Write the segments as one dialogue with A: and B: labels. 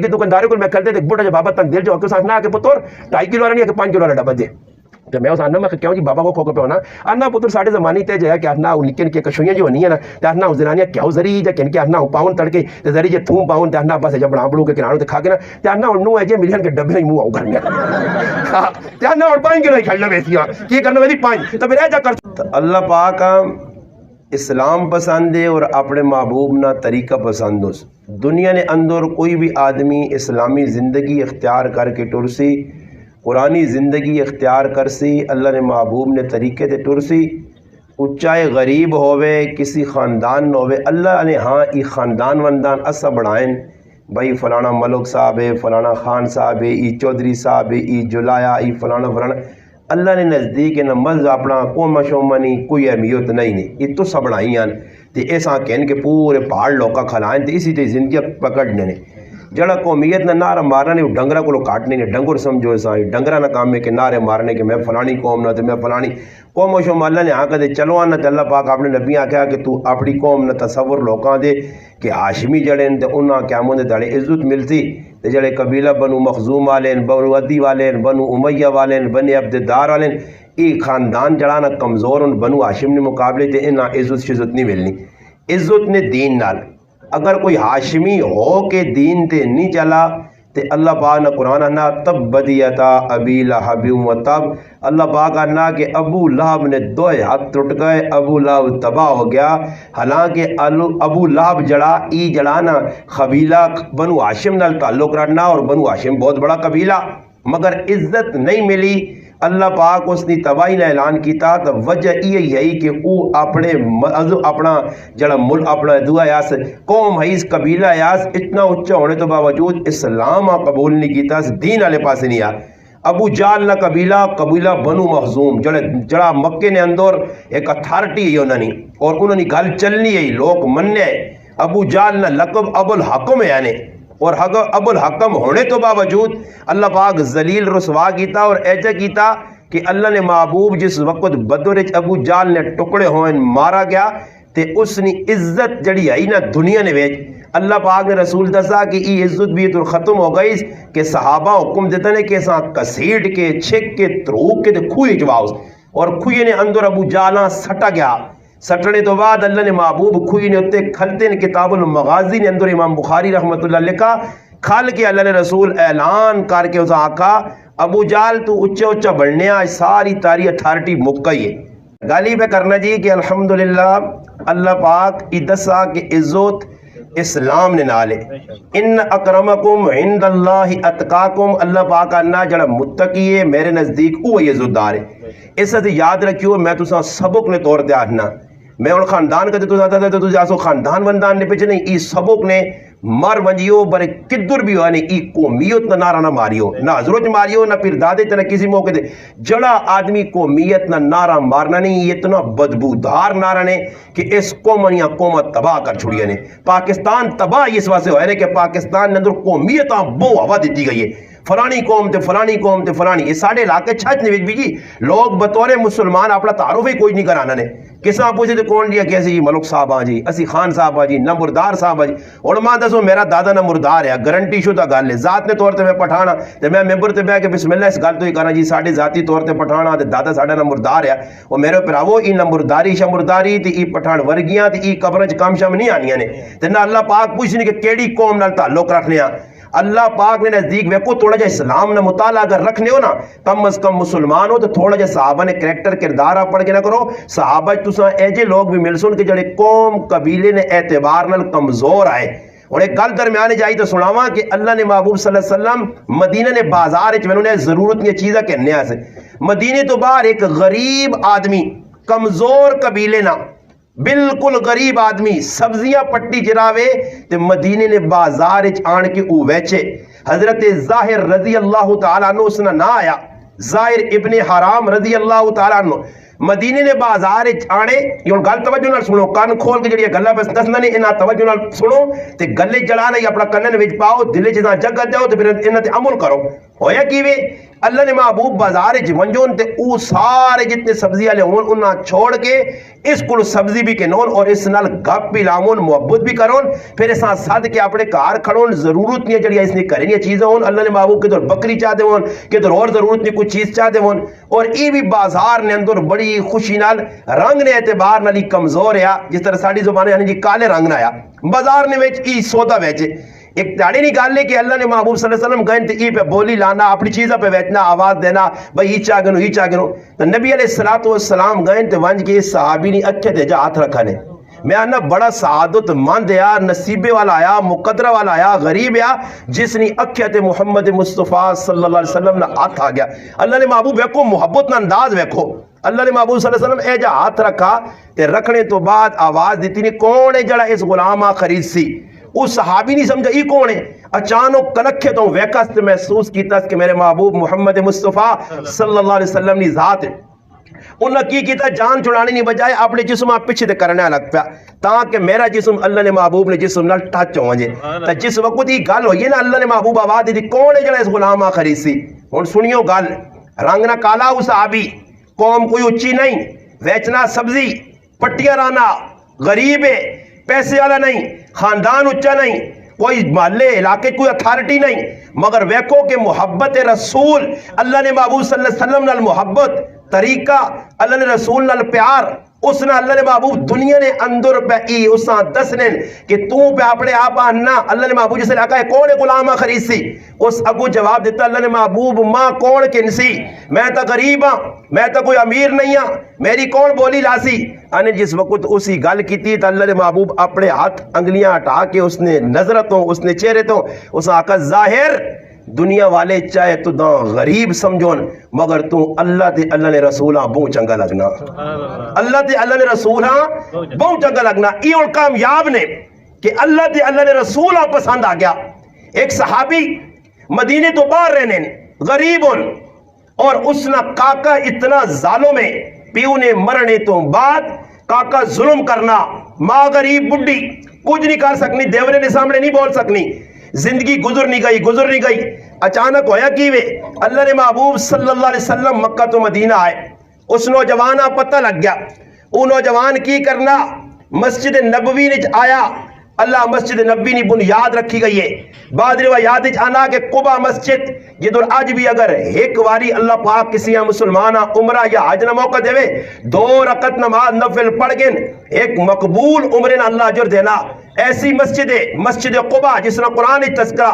A: کہ دکانداروں کو میں کرتے تھے بڑا جب بابا تک دل جو کہ نہ کہ پتر 2.5 کلو والا نہیں ہے کہ 5 کلو والا ڈبا دے تو میں اس آنا میں کیوں جی بابا کو کھو کے ہونا آنا پتر ساڑھے زمانی تے جو ہے کہ آنا نکے نکے کشویاں جو ہونی ہے نا تے آنا زنانیاں کیوں زری جا کن کے آنا پاؤن تڑکے تے زری جے تھوم پاؤن تے آنا بس جب بڑا بڑوں کے کناروں تے کھا کے نا تے آنا انہوں ہے جے ملین کے ڈبے نہیں منہ آؤ گھر میں تے آنا اور 5 کلو ہی کھڑنا ویسی ہاں کی کرنا ویسی 5 تو پھر ایجا کر اللہ پاک اسلام پسند ہے اور اپنے محبوب نہ طریقہ پسند ہو دنیا نے اندر کوئی بھی آدمی اسلامی زندگی اختیار کر کے ٹرسی قرآنی زندگی اختیار کر سی اللہ نے محبوب نے طریقے تے ٹرسی اچائے غریب ہوئے کسی خاندان نہ ہوئے اللہ نے ہاں ای خاندان وندان اسا بڑھائیں بھائی فلانا ملک صاحب ہے فلانا خان صاحب ہے ای چودھری صاحب ہے ای جلایا ای فلانا فلانا اللہ نے نزدیک نہ مز اپنا قوم شومنی کوئی اہمیت نہیں یہ تو سب بڑھائی ہیں تے ایسا کہن کہ پورے پہاڑ لوکا کھلائیں تے اسی تے زندگی پکڑنے نے جڑا قومیت نہ نعرہ مارنا نہیں ڈنگرا کو کاٹنے نہیں ڈنگر سمجھو ایسا ڈنگرا نہ کام ہے کہ نعرے مارنے کہ میں فلانی قوم نہ تے میں فلانی قوم و شوم اللہ نے ہاں کہتے چلو آنا تے اللہ پاک اپنے نبی آکھیا کہ تو اپنی قوم نہ تصور لوکاں دے کہ ہاشمی جڑیں تے انہاں قیامت دے داڑے عزت ملتی تے جڑے قبیلہ بنو مخزوم والین بنو عدی والین بنو امیہ والین بنی عبدالدار والین ای خاندان جڑانا کمزور ان بنو ہاشم نے مقابلے تے انہاں عزت شزت نہیں ملنی عزت نے دین نال اگر کوئی ہاشمی ہو کے دین تے نہیں چلا تے اللہ پاک نے قرآن انا تب بدیتا ابی لہب و تب اللہ پاک انا کہ ابو لہب نے دوئے ہاتھ ٹوٹ گئے ابو لہب تباہ ہو گیا حالانکہ ابو لہب جڑا ای جڑانا قبیلہ بنو ہاشم نال تعلق رکھنا اور بنو ہاشم بہت بڑا قبیلہ مگر عزت نہیں ملی اللہ پاک اس نے تباہی نے اعلان کیتا تو وجہ یہی کہ او اپنے اپنا جڑا ملک اپنا دعا یاس قوم حیث قبیلہ یاس اتنا اچھا ہونے تو باوجود اسلام قبول نہیں کیتا دین والے پاس نہیں آ ابو جال نہ قبیلہ بنو مخزوم جڑا مکے نے اندر ایک اتھارٹی ہے انہوں نے اور انہوں نے گل چلنی ہے لوگ مننے ابو جال نہ لقب ابو الحکم ہے یعنی اور ابو الحکم ہونے تو باوجود اللہ پاک ذلیل رسوا کیتا اور ایجا کیتا کہ اللہ نے محبوب جس وقت بدر ابو جال نے ٹکڑے ہوئے مارا گیا تے اس نے عزت جڑی آئی نا دنیا نے ویچ اللہ پاک نے رسول دسا کہ ای عزت بھی تو ختم ہو گئی کہ صحابہ حکم دیتا نے کہ ساں کسیٹ کے چھک کے تروک کے تے کھوئی چواؤ اور کھوئی نے اندر ابو جالا سٹا گیا سٹنے تو بعد اللہ نے محبوب کھوئی نے اتے کھلتے نے کتاب المغازی نے اندر امام بخاری رحمت اللہ لکھا کھل کے اللہ نے رسول اعلان کر کے اسا آقا ابو جال تو اچھا اچھا بڑھنے آج ساری تاری اتھارٹی مکئی ہے گالی پہ کرنا جی کہ الحمدللہ اللہ پاک ادسا کے عزت اسلام نے نالے ان اکرمکم عند اللہ اتقاکم اللہ پاک انہا جڑا متقی ہے میرے نزدیک وہ عزت دار ہے اس سے یاد رکھیو میں تو سبق نے طور دے آٹھنا میں ان خاندان کا تو زیادہ تو جاسو خاندان وندان نے پیچھے نہیں ای سبق نے مر ونجیو برے کدر بھی ہوئے ای قومیت نہ نعرہ نہ ماریو نہ حضرت ماریو نہ پھر دادے تے نہ کسی موقع دے جڑا آدمی قومیت نہ نعرہ مارنا نہیں یہ اتنا بدبودار نعرہ نے کہ اس قومنیاں قومت تباہ کر چھوڑیا نے پاکستان تباہ اس واسطے ہوئے نے کہ پاکستان اندر قومیتاں بو ہوا دیتی گئی ہے فلانی قوم تے فلانی قوم تے فلانی یہ ساڑھے علاقے چھت نے بھی جی لوگ بطور مسلمان اپنا تعارف ہی کوئی نہیں کرانا نے کساں پوچھے تے کون لیا کہ اسی ملک صاحب آ جی اسی خان صاحب آ جی نمبردار صاحب آ جی علماء دسو میرا دادا نمبردار ہے گارنٹی شدہ گل ہے ذات نے طور تے میں پٹھانا تے میں ممبر تے بیٹھ کے بسم اللہ اس گل تو ہی کرنا جی ساڈے ذاتی طور تے پٹھانا تے دادا ساڈا نمبردار ہے اور میرے پراوو ای نمبرداری شمبرداری تے ای پٹھان ورگیاں تے ای قبریں کم شم نہیں آنیاں نے تے نہ اللہ پاک پوچھنے کہ کیڑی قوم نال تعلق رکھنے ہاں اللہ پاک نے نزدیک ویکو تھوڑا جا اسلام نے مطالعہ اگر رکھنے ہو نا کم از کم مسلمان ہو تو تھوڑا جا صحابہ نے کریکٹر کردار پڑھ کے نہ کرو صحابہ تساں ایجے لوگ بھی مل سن کہ جڑے قوم قبیلے نے اعتبار نال کمزور آئے اور ایک گل درمیانے جائی تو سناواں کہ اللہ نے محبوب صلی اللہ علیہ وسلم مدینہ نے بازار وچ میں نے ضرورت یہ چیزاں کہنے سے مدینے تو باہر ایک غریب آدمی کمزور قبیلے نہ بالکل غریب آدمی سبزیاں پٹی جراوے تے مدینے نے بازار آن کے او ویچے حضرت ظاہر رضی اللہ تعالیٰ عنہ اس نہ آیا ظاہر ابن حرام رضی اللہ تعالیٰ عنہ مدینے نے بازار آنے یہ گل توجہ نال سنو کان کھول کے جڑی گلاں بس دسنا نہیں انہاں توجہ نال سنو تے گلے جڑانا یا اپنا کنن وچ پاؤ دل چ جگہ جاؤ تے پھر انہاں تے عمل کرو ہویا کیویں اللہ نے محبوب بازار وجون تے او سارے جتنے سبزی والے ہون انہاں چھوڑ کے اس کو سبزی بھی کنون اور اس نال گپ بھی لامون محبت بھی کرون پھر اساں صد کے اپنے گھر کھڑون ضرورت نہیں جڑی اس نے کرنی چیزاں ہون اللہ نے محبوب کے در بکری چاہ دے ہون کے در اور ضرورت نہیں کوئی چیز چاہ دے ہون اور ای بھی بازار نے اندر بڑی خوشی نال رنگ نے اعتبار نال کمزور ہے جس طرح ساڈی زبان یعنی جی کالے رنگ نہ آیا بازار نے وچ ای سودا ویچے ایک داڑی نہیں گال لے کہ اللہ نے محبوب صلی اللہ علیہ وسلم گئے تے ای پہ بولی لانا اپنی چیزہ پہ بیٹھنا آواز دینا بھئی ہی چاہ گنو تو نبی علیہ السلام گئے تے ونج کے صحابی نے اکھے دے جا ہاتھ رکھا نے میں آنا بڑا سعادت مند یا نصیبے والا آیا مقدرہ والا آیا غریب یا جس نے اکھے تے محمد مصطفیٰ صلی اللہ علیہ وسلم نے ہاتھ آ گیا اللہ نے محبوب ویکھو محبت نہ انداز ویکھو اللہ نے محبوب صلی اللہ علیہ وسلم اے جا ہاتھ رکھا تے رکھنے تو بعد آواز دیتی نہیں کون ہے جڑا اس غلامہ خرید سی اس صحابی نہیں سمجھا ای کون ہے اچانک کلکھے تو ویکست محسوس کیتا کہ میرے محبوب محمد مصطفیٰ صلی اللہ علیہ وسلم نے ذات ہے انہوں نے کی کیتا جان چھڑانے نہیں بجائے اپنے جسم آپ پچھے دے کرنے لگ پیا تاکہ میرا جسم اللہ نے محبوب نے جسم نال ٹچ ہو جے تا جس وقت یہ گل ہوئی نا اللہ نے محبوب آواز دی کون ہے جڑا اس غلام آخری سی ہن سنیو گل رنگ نہ کالا اس صحابی قوم کوئی اچھی نہیں ویچنا سبزی پٹیاں رانا غریب ہے پیسے والا نہیں خاندان اچھا نہیں کوئی محلے علاقے کوئی اتھارٹی نہیں مگر ویکھو کہ محبت رسول اللہ نے محبوب صلی اللہ علیہ وسلم نال محبت طریقہ اللہ نے رسول نال پیار اس نے اللہ نے محبوب دنیا نے اندر پہ ای اس نے دسنے کہ تو پہ اپنے آپ آنا اللہ نے محبوب جسے لکھا ہے کون غلامہ خرید سی اس اگو جواب دیتا اللہ نے محبوب ماں کون کنسی میں تا غریب ہاں میں تا کوئی امیر نہیں ہاں میری کون بولی لاسی آنے جس وقت اسی گل کی تھی تو اللہ نے محبوب اپنے ہاتھ انگلیاں ہٹا کے اس نے نظرتوں اس نے چہرے تو اس نے آقا ظاہر دنیا والے چاہے تو دا غریب سمجھون مگر تو اللہ تے اللہ نے رسولہ بہت چنگا لگنا اللہ تے اللہ نے رسولہ بہت چنگا لگنا یہ اور کامیاب نے کہ اللہ تے اللہ نے رسولہ پسند آ گیا ایک صحابی مدینے تو باہر رہنے غریب ان اور اس نے کاکا اتنا ظالم ہے پیو نے مرنے تو بعد کاکا ظلم کرنا ماں غریب بڈی کچھ نہیں کر سکنی دیورے نے سامنے نہیں بول سکنی زندگی گزر نہیں گئی اچانک ہویا کیوے اللہ نے محبوب صلی اللہ علیہ وسلم مکہ تو مدینہ آئے اس نوجوان پتہ لگ گیا وہ نوجوان کی کرنا مسجد نبوی نے آیا اللہ مسجد نبوی نے بنیاد رکھی گئی ہے بعد روایات آنا کہ قبا مسجد جدر آج بھی اگر ایک واری اللہ پاک کسی مسلمانہ عمرہ یا حج نہ موقع دے 2 رکعت نماز نفل پڑھ گن ایک مقبول عمرے نہ اللہ اجر دینا ایسی مسجد ہے مسجد قبا جس نے قرآن تذکرہ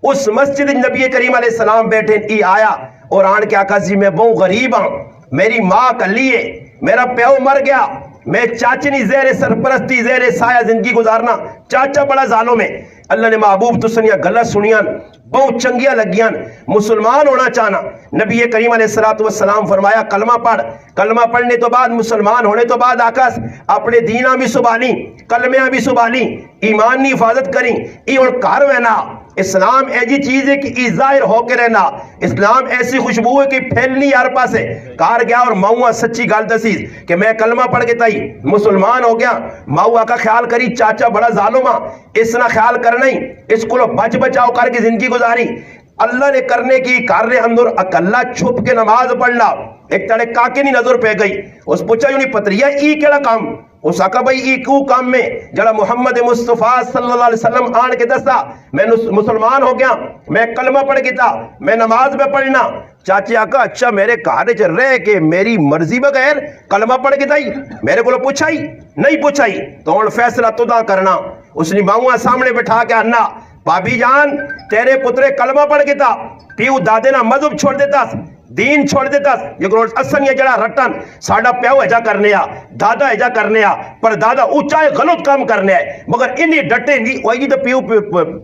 A: اس مسجد نبی کریم علیہ السلام بیٹھے ای آیا اور آن کے آقا جی میں بہت غریب ہوں میری ماں کلی ہے میرا پیو مر گیا میں چاچی نہیں زیر سرپرستی زیر سایہ زندگی گزارنا چاچا بڑا ظالم ہے اللہ نے محبوب تو سنیا غلط سنیاں بہت چنگیاں لگیاں مسلمان ہونا چاہنا نبی کریم علیہ السلام فرمایا کلمہ پڑھ کلمہ پڑھنے تو بعد مسلمان ہونے تو بعد آقاس اپنے دینہ بھی سبھالی کلمیاں بھی سبھالی ایمان کی حفاظت کریں ای اور کار وینا اسلام ایسی چیز ہے کہ ای ظاہر ہو کے رہنا اسلام ایسی خوشبو ہے کہ پھیلنی ہر پاسے کار گیا اور ماؤں سچی گال دسیز کہ میں کلمہ پڑھ کے تائی مسلمان ہو گیا ماؤں کا خیال کری چاچا بڑا ظالمہ اس نہ خیال کرنا ہی اس کو بچ بچاؤ کر کے زندگی گزاری اللہ نے کرنے کی کارنے اندر اکلا چھپ کے نماز پڑھنا ایک تڑے کاکے نہیں نظر پہ گئی اس پوچھا یوں نہیں پتریا ای کیڑا کام اس آقا بھائی ای کیوں کام میں جڑا محمد مصطفیٰ صلی اللہ علیہ وسلم آن کے دستا میں مسلمان ہو گیا میں کلمہ پڑھ گیا تھا میں نماز پہ پڑھنا چاچی آقا اچھا میرے کہانے چل رہے کہ میری مرضی بغیر کلمہ پڑھ کے تائی میرے کو پوچھا ہی نہیں پوچھا ہی تو ان فیصلہ تو دا کرنا اس نے ماؤں سامنے بٹھا کے آنا بابی جان تیرے پترے کلمہ پڑھ کے تھا پیو دادے نا مذہب چھوڑ دیتا دین چھوڑ دیتا یہ اصل یہ جڑا رٹن ساڑا پیو ایجا کرنے آ دادا ایجا کرنے آ پر دادا اچھائے غلط کام کرنے آئے مگر انہی ڈٹے نہیں وہی تو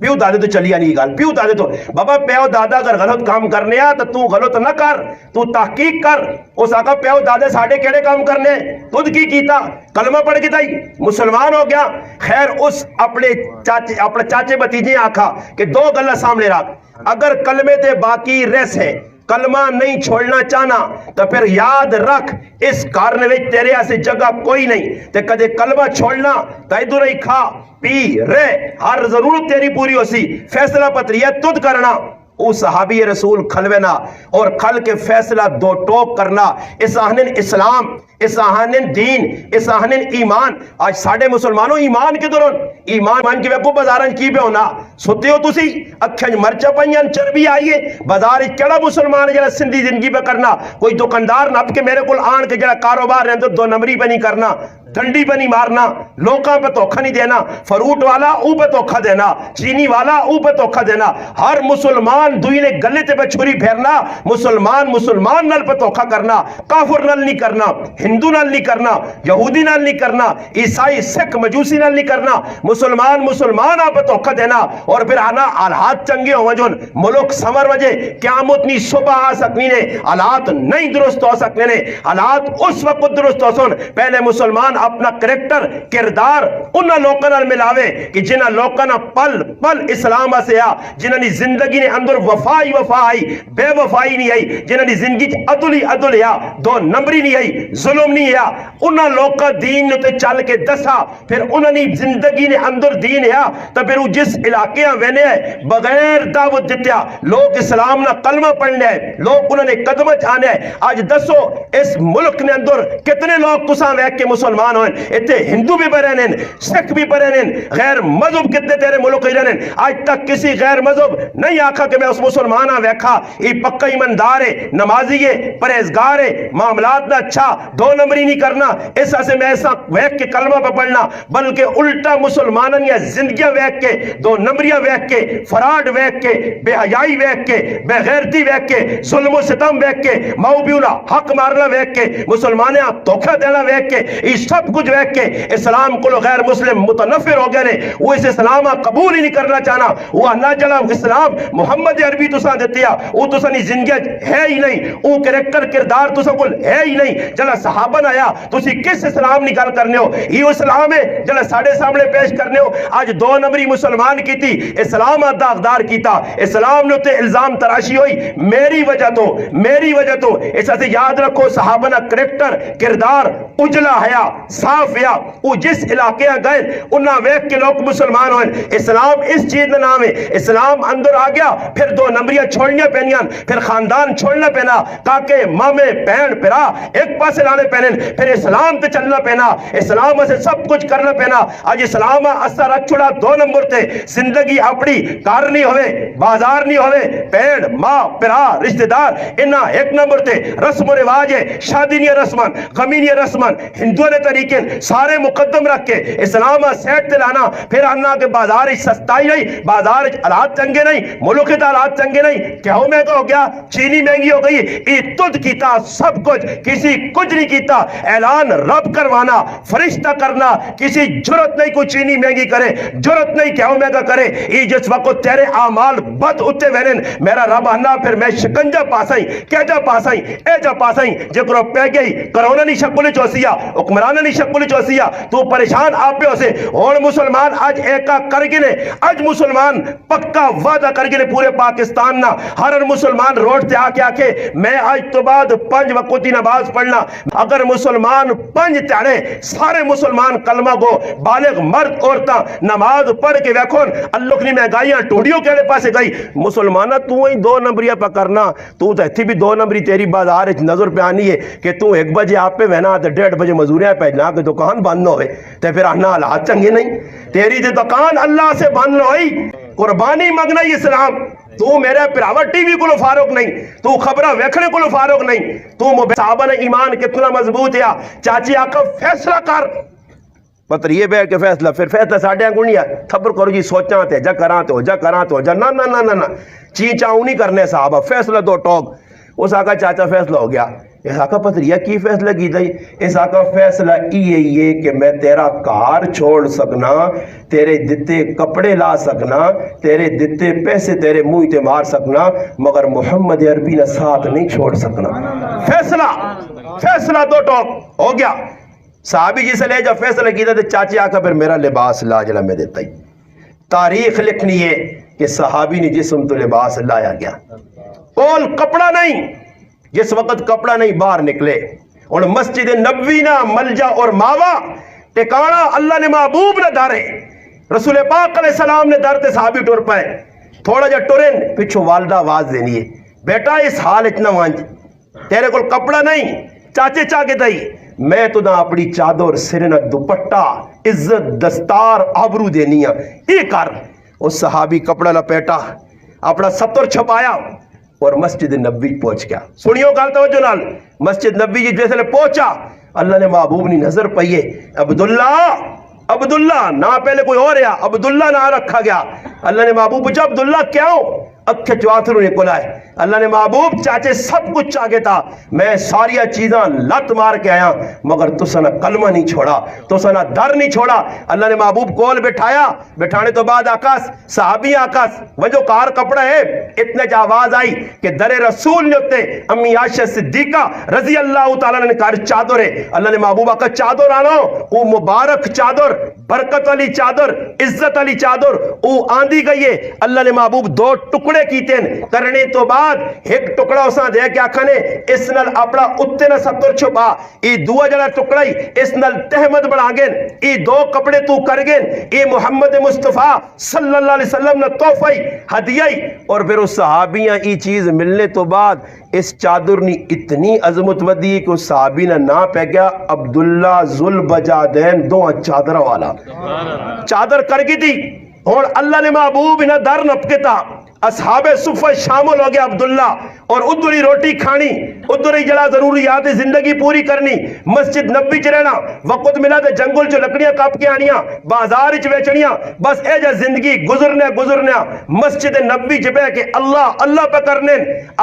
A: پیو دادے تو چلیا نہیں گال پیو دادے تو بابا پیو دادا اگر غلط کام کرنے آ تو غلط نہ کر تو تحقیق کر اس آقا پیو دادے ساڑے کیڑے کام کرنے تد کی کیتا کلمہ پڑھ کے تائی مسلمان ہو گیا خیر اس اپنے چاچے بتیجے آکھا کہ 2 گلہ سامنے رکھ اگر کلمے تے باقی رس ہے کلمہ نہیں چھوڑنا چاہنا تو پھر یاد رکھ اس کارنے میں تیرے ایسے جگہ کوئی نہیں تے کدے کلمہ چھوڑنا تو ادھر ہی کھا پی رہ ہر ضرورت تیری پوری ہو سی فیصلہ پتری ہے تد کرنا او صحابی رسول کھلوینا اور کھل کے فیصلہ دو ٹوک کرنا اس آہنن اسلام اس آہنن دین اس آہنن ایمان آج ساڑھے مسلمانوں ایمان کے دوران ایمان کی ویکو بازارن کی بے ہونا ستے ہو تسی اکھیں مرچہ پائیں چربی آئیے بازار کیڑا مسلمان جڑا سندھی زندگی پہ کرنا کوئی دکاندار نپ کے میرے کول آن کے جڑا کاروبار رہن تو دو نمبری پہ نہیں کرنا ڈنڈی پہ نہیں مارنا لوکاں پہ توکھا نہیں دینا فروٹ والا او پہ توکھا دینا چینی والا او پہ توکھا دینا ہر مسلمان دوئی نے گلے تے پہ چھری پھیرنا مسلمان نال پہ توکھا کرنا کافر نال نہیں کرنا ہندو نال نہیں کرنا یہودی نال نہیں کرنا عیسائی سکھ مجوسی نال نہیں کرنا مسلمان آپ پہ توکھا دینا اور پھر آنا حالات چنگے ہوں جن ملک سمر وجہ قیامت نہیں صبح آ سکنے نے حالات نہیں درست ہو سکنے نے حالات اس وقت درست ہو سن پہلے مسلمان اپنا کریکٹر کردار انہاں لوکاں نال ملاوے کہ جنہاں لوکاں نا پل پل اسلام سے آ جنہاں دی زندگی نے اندر وفائی آئی بے وفائی نہیں آئی جنہاں دی زندگی عدل آ دو نمبری نہیں آئی ظلم نہیں آ انہاں لوکاں دین تے چل کے دسا پھر انہاں دی زندگی نے اندر دین آ تو پھر جس علاقے وینے ہے بغیر دعوت دیتیا لوگ اسلام نا کلمہ پڑھنے ہیں لوگ انہوں نے قدمہ چاہنے ہیں آج دسو اس ملک نے اندر کتنے لوگ تساں ویک کے مسلمان ہوئن اتے ہندو بھی برہنن سکھ بھی برہنن غیر مذہب کتنے تیرے ملک ہی رہنن آج تک کسی غیر مذہب نہیں آکھا کہ میں اس مسلمانہ ویکھا یہ پکا ایماندار ہے نمازی ہے پرہیزگار ہے معاملات نہ اچھا دو نمبری نہیں کرنا ایسا سے میں ایسا ویک کے کلمہ پہ پڑھنا بلکہ الٹا مسلمانن یا زندگیاں ویک کے دو نمبریاں ویک کے فراڈ ویک کے بے حیائی ویک کے بے غیرتی ویک کے ظلم و ستم ویک کے موبیولا حق مارنا ویک کے مسلمانیاں دھوکہ دینا ویک کے یہ سب کچھ ویک کے اسلام کو غیر مسلم متنفر ہو گئے نے وہ اس اسلام قبول ہی نہیں کرنا چاہنا وہ نہ جڑا اسلام محمد عربی تساں دیتیا وہ تساں دی زندگی ہے ہی نہیں وہ کریکٹر کردار تساں کول ہے ہی نہیں جڑا صحابہ نے آیا تسی کس اسلام نہیں گل کرنے ہو یہ اسلام ہے جڑا ساڈے سامنے پیش کرنے ہو آج دو نمبری مسلمان کی تھی اسلام داغدار کیتا اسلام نے تے الزام تراشی ہوئی میری وجہ تو ایسا سے یاد رکھو صحابہ نا کریکٹر کردار اجلا ہے صاف ہے وہ جس علاقے گئے انہاں ویک کے لوگ مسلمان ہوئے اسلام اس چیز کا نام ہے اسلام اندر آ گیا پھر دو نمبریاں چھوڑنیاں پہنیاں پھر خاندان چھوڑنا پہنا کاکے مامے بہن پھرا ایک پاسے لانے پہنن پھر اسلام تے چلنا پہنا اسلام سے سب کچھ کرنا پہنا آج اسلام اثر رکھ چھڑا دو نمبر تے زندگی اپنی کار نہیں ہوئے بازار نہیں ہوئے پیڑ ماں پھرا رشتہ دار انہاں ایک نمبر تے رسم و رواج ہے شادی نہیں رسمان غمی نہیں رسمان ہندوؤں نے طریقے سارے مقدم رکھ کے اسلام سیٹ تے لانا پھر آنا کہ بازار سستائی نہیں بازار حالات چنگے نہیں ملک کے حالات چنگے نہیں کیا ہو مہنگا ہو گیا چینی مہنگی ہو گئی یہ تد کیتا سب کچھ کسی کچھ نہیں کیتا اعلان رب کروانا فرشتہ کرنا کسی جرت نہیں کوئی چینی مہنگی کرے جرت نہیں کیا ہو مہنگا کرے یہ جس وقت تیرے اعمال بد اتے وینن میرا رب آنا پھر میں شکنجا پاسائیں کیجا پاسائیں ایجا پاسائیں جکرو پہ گئی کرونا نہیں شکل چوسیا حکمرانہ نہیں شکل چوسیا تو پریشان آپ پہ اسے اور مسلمان آج ایکا کر گنے آج مسلمان پکا وعدہ کر گنے پورے پاکستان نا ہر مسلمان روڈ تے آکے میں آج تو بعد 5 وقتی نماز پڑھنا اگر مسلمان 5 تیڑے سارے مسلمان کلمہ گو بالغ مرد عورتاں نماز پڑھ کے ویکھون اللہ کی مہنگائیاں ٹوڑیوں کیڑے پاسے گئی مسلمانہ تو ہی 2 نمبریاں پا کرنا تو تھی بھی 2 نمبری تیری بازار نظر پہ آنی ہے کہ تو 1 بجے آپ پہ وینا 1:30 بجے مزوریاں پہ جنا کہ دکان بند نہ ہوئے تے پھر آنا حالات چنگے نہیں تیری تے دکان اللہ سے بند نہ ہوئی قربانی مگنا ہی اسلام تو میرے پراوہ ٹی وی کو فاروق نہیں تو خبرہ ویکھنے کو فاروق نہیں تو صحابہ نے ایمان کتنا مضبوط ہے چاچی آقا فیصلہ کر پتر یہ بیٹھ کے فیصلہ پھر فیصلہ ساڑھے گونی ہے خبر کرو جی سوچاں تے جا کراں تو جا نا چین چاؤں نہیں کرنے صحابہ فیصلہ دو ٹوک اس آقا چاچا فیصلہ ہو گیا اس آقا پتر یہ کی فیصلہ کی دائی اس آقا فیصلہ یہ کہ میں تیرا کار چھوڑ سکنا تیرے دیتے کپڑے لا سکنا تیرے دیتے پیسے تیرے منہ تے مار سکنا مگر محمد عربی نے ساتھ نہیں چھوڑ سکنا فیصلہ دو ٹوک ہو گیا صحابی جی سے لے جا فیصلہ کی تھا چاچی آقا پھر میرا لباس لاجلا میں دیتا ہی تاریخ لکھنی ہے کہ صحابی نے جسم تو لباس لایا گیا اول کپڑا نہیں جس وقت کپڑا نہیں باہر نکلے اور مسجد نبوی نا ملجا اور ماوا ٹکانا اللہ نے محبوب نہ دارے رسول پاک علیہ السلام نے دارتے صحابی ٹور پائے تھوڑا جا ٹرن پچھو والدہ آواز دینی ہے بیٹا اس حال اتنا وانج تیرے کو کپڑا نہیں چاچے چاہ کے دائی میں تو نہ اپنی چادر سرنہ دوپٹہ عزت دستار آبرو دینی ہے یہ کر اس صحابی کپڑا لپیٹا اپنا ستر چھپایا اور مسجد نبی پہنچ گیا سنیو گال توجہ نال مسجد نبی جی جیسے پہنچا اللہ نے محبوب نے نظر پئیے عبداللہ نہ پہلے کوئی اور ہے عبداللہ نہ رکھا گیا اللہ نے محبوب پوچھا عبداللہ کیوں اکھے چواتھروں نکلا ہے اللہ نے محبوب چاچے سب کچھ چاہے تھا میں ساریا چیزاں لت مار کے آیا مگر تسا نہ کلمہ نہیں چھوڑا تسا نہ در نہیں چھوڑا اللہ نے محبوب کول بٹھایا بٹھانے تو بعد آکاس صحابی آکاس وجہ کار کپڑا ہے اتنے جا آواز آئی کہ در رسول نوتے امی عائشہ صدیقہ رضی اللہ تعالیٰ نے کار چادر ہے اللہ نے محبوب آکا چادر آنا او مبارک چادر برکت والی چادر عزت والی چادر او آندھی گئی ہے اللہ نے محبوب دو ٹکڑے کیتے ہیں کرنے تو بعد ایک ٹکڑا اساں دے کیا کھنے اس نل اپنا اتنے نہ ستر چھپا ای دو جڑا ٹکڑائی اس نل تحمد بڑھا گین ای دو کپڑے تو کر گین ای محمد مصطفیٰ صلی اللہ علیہ وسلم نے توفائی ہدیائی اور پھر اس صحابیاں ای چیز ملنے تو بعد اس چادر نے اتنی عظمت ودی کہ اس صحابی نے نہ پہ گیا عبداللہ ذوالبجادین دو چادر والا چادر کر گئی تھی اور اللہ نے محبوب انہیں در نپکتا اصحاب صفہ شامل ہو گیا عبداللہ اور ادھر ہی روٹی کھانی ادھر ہی جڑا ضروریات زندگی پوری کرنی مسجد نبی چ رہنا وقت ملا تے جنگل چ لکڑیاں کاپ کے آنیاں بازار چ بیچنیاں بس اے جا زندگی گزرنا مسجد نبی چ بیٹھ کے اللہ اللہ پہ کرنے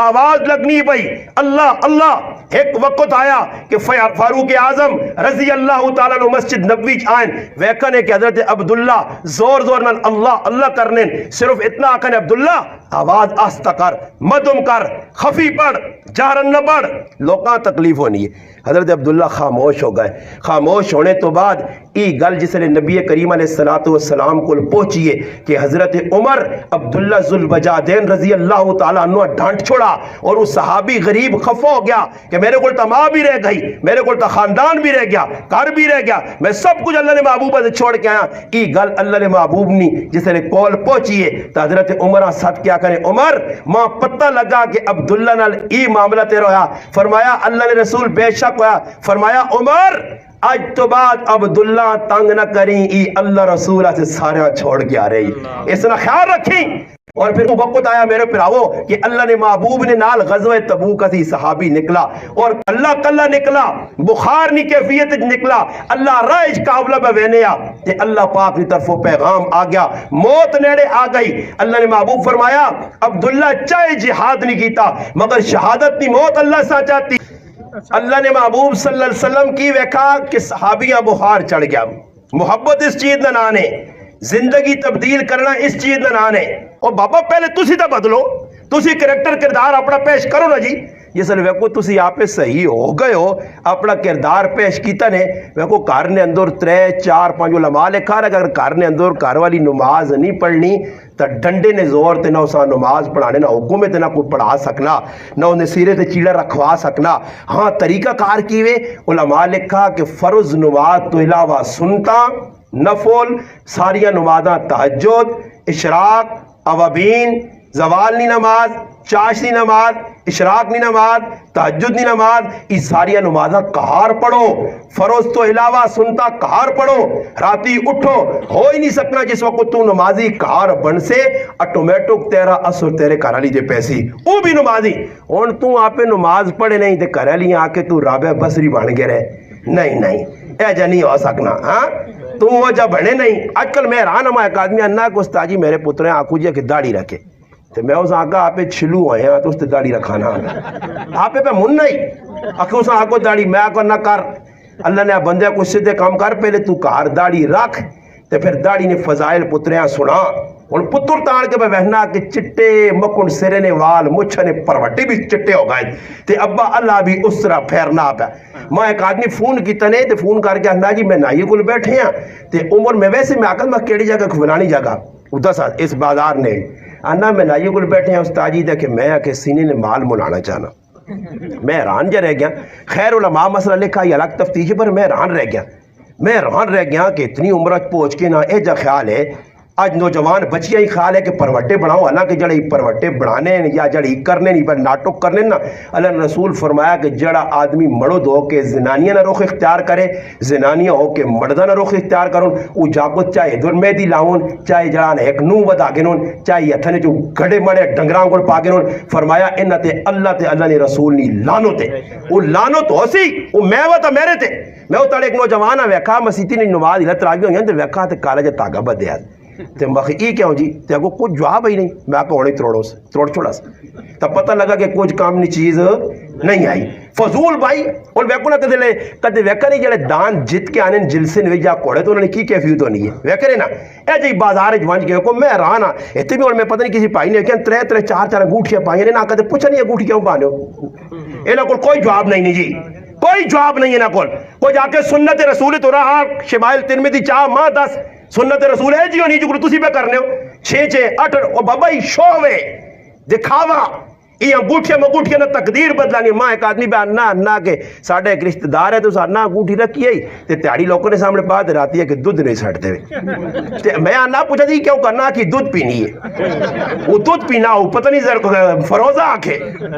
A: آواز لگنی پئی اللہ اللہ ایک وقت آیا کہ فاروق اعظم رضی اللہ تعالیٰ عنہ مسجد نبی چ آئیں ویکھنے کہ حضرت عبداللہ زور زور نال اللہ اللہ کرنے صرف اتنا آکھنے عبداللہ آواز آستہ کر مدم کر خفی پڑھ جہرن نہ پڑھ لوکاں تکلیف ہونی ہے حضرت عبداللہ خاموش ہو گئے خاموش ہونے تو بعد ای گل جس نے نبی کریم علیہ السلام کو پہنچیے کہ حضرت عمر عبداللہ ذوالبجادین رضی اللہ تعالیٰ عنہ ڈانٹ چھوڑا اور وہ صحابی غریب خفا ہو گیا کہ میرے کو تو ماں بھی رہ گئی میرے کو تو خاندان بھی رہ گیا گھر بھی رہ گیا میں سب کچھ اللہ نے محبوب سے چھوڑ کے آیا ای گل اللہ نے محبوب نے جس نے کول پہنچیے تو حضرت عمر ساتھ کیا کرے عمر ماں پتہ لگا کہ عبداللہ نال ای معاملہ تیرا ہوا فرمایا اللہ نے رسول بے شک ہوا فرمایا عمر آج تو بعد عبداللہ تنگ نہ کریں ای اللہ رسول سے سارے چھوڑ کے آ رہی اس نے خیال رکھیں اور پھر وقت آیا میرے پراؤ کہ اللہ نے محبوب نے نال غزوہ تبوک سی صحابی نکلا اور اللہ کلا نکلا بخار نی کیفیت نکلا اللہ رائج قابلہ پہ وینیا کہ اللہ پاک کی طرف پیغام آ گیا موت نیڑے آ گئی اللہ نے محبوب فرمایا عبداللہ چاہے جہاد نہیں کیتا مگر شہادت نہیں موت اللہ سا چاہتی اللہ نے محبوب صلی اللہ علیہ وسلم کی ویکھا کہ صحابیاں بخار چڑھ گیا محبت اس چیز نہ نانے زندگی تبدیل کرنا اس چیز نہ نانے اور بابا پہلے تسی تا بدلو تسی کریکٹر کردار اپنا پیش کرو نا جی جس نے ویکو تسی آپ پہ صحیح ہو گئے ہو اپنا کردار پیش کیتا نے ویکو گھر نے اندر 3 4 5 علماء لکھا رہا اگر گھر نے اندر گھر والی نماز نہیں پڑھنی تو ڈنڈے نے زور تے نہ اسا نماز پڑھانے نہ حکم تے نہ کوئی پڑھا سکنا نہ انہیں سیرے تے چیڑا رکھوا سکنا ہاں طریقہ کار کیوے علماء لکھا کہ فرض نماز تو علاوہ سنتا نفل ساریاں نمازاں تہجد اشراق اوابین زوال نی نماز چاشنی نماز اشراق نی نماز تہجد نی نماز یہ ساریاں نمازاں کہار پڑھو فروز تو علاوہ سنتا کہار پڑھو راتی اٹھو ہو ہی نہیں سکنا جس وقت تو نمازی کہار بن سے آٹومیٹک تیرا اثر تیرے کرالی دے پیسی وہ بھی نمازی اور تو آپ نماز پڑھے نہیں تے کرالی آ کے تو رابع بصری بن گئے رہے نہیں اے جا نہیں ہو سکنا ہاں تو وہ جا بنے نہیں آج کل میں حیران ہم ایک آدمی انا کو استاجی میرے پتریں آنکھوں جی کہ داڑھی رکھے تو میں اس آنکھا آپ چھلو ہوئے ہیں تو اس تے داڑھی رکھانا آپ پہ من نہیں آنکھیں اس آنکھوں داڑھی میں آنکھوں نہ کر اللہ نے بندے کو سدھے کام کر پہلے تو کار داڑھی رکھ تے پھر داڑھی نے فضائل پتریاں سنا اور پتر تاڑ کے بہنا کہ چٹے مکن سرے نے وال مچھا نے پروٹی بھی چٹے ہو گئے تے ابا اللہ بھی اس طرح پھیرنا پہ میں ایک آدمی فون کی تنے تے فون کر کے اندازی میں نائی کل بیٹھے ہیں تے عمر میں ویسے میں آکل میں کیڑی جگہ کھولانی جگہ ادھا اس بازار نے انا میں نائی کل بیٹھے ہیں استاجی دے کہ میں آکے سینے نے مال ملانا چاہنا میں حیران جا رہ گیا خیر علماء مسئلہ لکھا یہ الگ تفتیش پر میں حیران رہ گیا کہ اتنی عمرت پہنچ کے نہ اے جا خیال ہے اج نوجوان بچیاں ہی خیال ہے کہ پروٹے بناؤ، حالانکہ جڑے پروٹے بنانے یا جڑی کرنے نہیں پر ناٹک کرنے نا، اللہ نے رسول فرمایا کہ جڑا آدمی مرد ہو کے زنانیاں نہ رخ اختیار کرے، زنانیاں ہو کے مردہ نہ رخ اختیار کرن، او جاگت چاہے در مہدی لاؤن، چاہے جڑان ایک نو ودا گنن، چاہے اتنے جو گھڑے مڑے ڈنگراں کو پا گنن، فرمایا انہ تے اللہ نے رسول نہیں لانو تے، او لانو تو اسی او میں وتا میرے تے، میں اتڑے ایک نوجوان ویکھا مسیتی نے نماز ہلت راگی ہوئی ہیں تے ویکھا تے کالج تاگا بدیا تے مخ ای کیوں جی تے اگو کچھ جواب ہی نہیں، میں کو ہونے تروڑ چھوڑا سا تب پتہ لگا کہ کچھ کام نہیں چیز نہیں آئی فضول بھائی اور ویکو نہ کدے ویکا نہیں جڑے دان جت کے آنے جلسے نوی جا کوڑے تو انہوں نے کی کیفیت ہونی ہے ویکرے نا اے جی بازار جوانج کے کو میں رانا اتنے بھی اور میں پتہ نہیں کسی پائی نے کہ ترے چار انگوٹھیاں پائی نے نہ کدے پوچھا نہیں انگوٹھی کیوں پانے ہو انہاں کو کوئی جواب نہیں جی کوئی جواب نہیں ہے نا کوئی جا کے سنت رسول تو رہا شمائل ترمذی 4 ماہ 10 سنت رسول ہے جی ہونی جو تسی پہ کرنے ہو 6 8 او بابا ہی شوے دکھاوا یہ انگوٹھیاں نہ تقدیر بدلانی ماں ایک آدمی بیان نہ کہ ساڑھے ایک رشتہ دار ہے تو ساڑھنا انگوٹھی رکھی ہے تے تیاری لوگوں نے سامنے بات راتی ہے کہ دودھ نہیں سڑتے ہوئے میں آنا پوچھا جی کیوں کرنا کہ دودھ پینی ہے وہ دودھ پینا ہو پتہ نہیں فروزہ آنکھے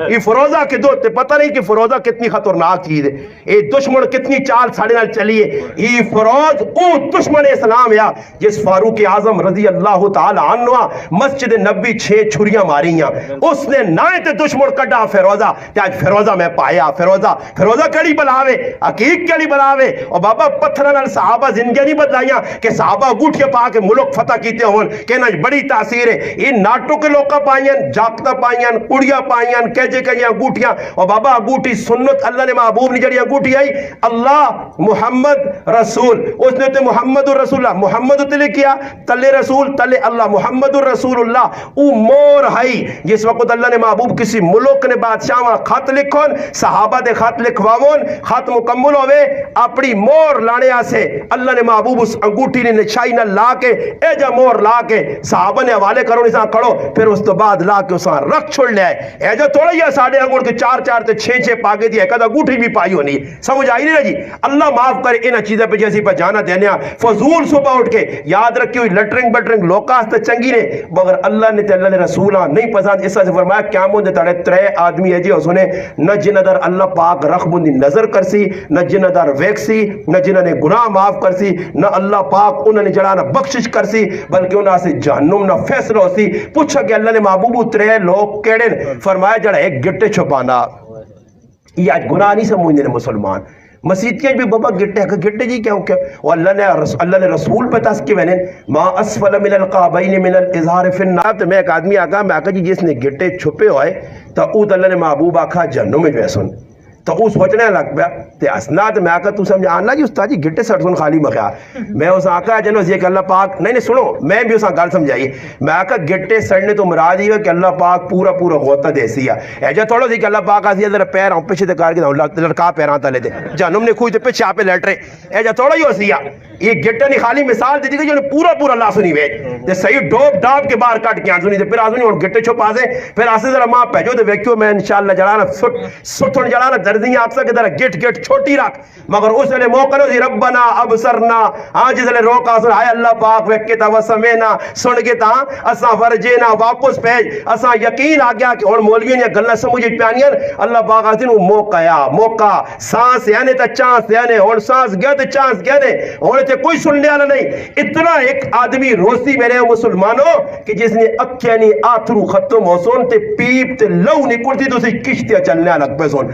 A: یہ فروزہ کے دودھ تے پتہ نہیں کہ فروزہ کتنی خطرناک چیز ہے یہ دشمن کتنی چال ساڑھے نال چلی ہے یہ فروز او دشمن اسلام یا جس فاروق اعظم رضی اللہ تعالی عنہ مسجد نبی 6 چھریاں ماری ہیں اس نے نائت دشمن کڑا فیروزہ تے آج فیروزہ میں پایا فیروزہ کڑی بلاوے حقیق کڑی بلاوے اور بابا پتھران صحابہ زندگی نہیں بدلائیاں کہ صحابہ گوٹھیا پا کے ملک فتح کیتے ہون کہنا بڑی تاثیر ہے یہ ناٹو کے لوگا پائیاں جاکتا پائیاں کڑیا پائیاں کہجے گوٹھیاں اور بابا گوٹھی سنت اللہ نے محبوب نہیں جڑیاں گوٹھی آئی اللہ محمد رسول اس نے تے محمد رسول اللہ محمد تلے کیا تلے رسول تلے اللہ محمد رسول اللہ او مور ہائی جس وقت اللہ نے محبوب کسی ملک نے بادشاہ خط لکھون صحابہ دے خط لکھواون خط مکمل ہوئے اپنی مور لانے آسے اللہ نے محبوب اس انگوٹھی نے نشائی نہ لا کے اے جا مور لا کے صحابہ نے حوالے کرو نسان کھڑو پھر اس تو بعد لا کے اسان رکھ چھوڑ لے آئے اے جا تھوڑا یا ساڑھے انگوڑ کے 4 تے 6 پاگے دیا ایک انگوٹھی بھی پائی ہونی سمجھ آئی نہیں رہی اللہ معاف کرے انہ چیزیں پہ جیسی پہ جانا دینے فضول صبح اٹھ کے یاد رکھی ہوئی لٹرنگ بٹرنگ لوکاس تے چنگی نے مگر اللہ نے تے اللہ نے رسولہ نہیں پسند اس سے فرمایا قیاموں دے تڑے 3 آدمی ہے جی اسنے نہ جنہ در اللہ پاک رخ بندی نظر کرسی نہ جنہ در ویکسی نہ جنہ نے گناہ معاف کرسی نہ اللہ پاک انہوں نے جڑانا بخشش کرسی بلکہ انہاں سے جہنم نہ فیصلہ ہوسی پوچھا کہ اللہ نے محبوبو 3 لوگ کیڑے فرمایا جڑا ایک گٹے چھپانا یہ آج گناہ نہیں سمجھنے مسلمان مسیتیاں بھی بابا گٹے جی کیوں اللہ نے رسول پہ تسکے وینے ما اسفل من القابین من الازہار فی النار تو میں ایک آدمی آگا میں آگا جی جس نے گٹے چھپے ہوئے تو اوت اللہ نے محبوب آکھا جہنم میں جویسن تو اس سوچنے لگ پیا تے اسناد میں آکا تو سمجھا آنا جی استاد جی گٹے سڑسن خالی مخیا میں اس آکا جنو یہ کہ اللہ پاک نہیں سنو میں بھی اس گل سمجھائیے میں آکا گٹے سڑنے تو مراد ہی ہے کہ اللہ پاک پورا غوطہ دے سیا ایجا تھوڑا سی کہ اللہ پاک آسی ذرا پیر ہوں پیچھے کار کے لڑکا پیران تلے دے جہنم نے کھوئی تے پیچھے آپ لٹ رہے ایجا تھوڑا ہی ہو سیا یہ گٹے نہیں خالی مثال دیتی کہ جو پورا اللہ سنی ویج تے صحیح ڈوب ڈاب کے باہر کٹ کے آنسونی تے پھر آسونی اور گٹے چھپا دے پھر آسے ذرا ماں پیجو تے ویکیو میں انشاءاللہ جڑانا سٹھن جڑانا درزی آپ سکے ذرا گٹ چھوٹی رکھ مگر اس نے موقع لو زی ربنا ابصرنا آج جس نے روکا سن آئے اللہ پاک ویکتا وسمینا سن کے تا اساں ورجینا واپس پیج اساں یقین آ گیا کہ اور مولویوں نے گلہ سمجھے پیانیاں اللہ پاک آسن وہ موقع سانس یعنی تا چانس یعنی اور سانس گیا تے چانس گیا نے اور تے کوئی سننے والا نہیں اتنا ایک آدمی روسی میرے مسلمانوں کہ جس نے اکیانی آتھرو ختم ہو سن تے پیپ تے لو نکلتی تو سی کشتیاں چلنے لگ پہ سن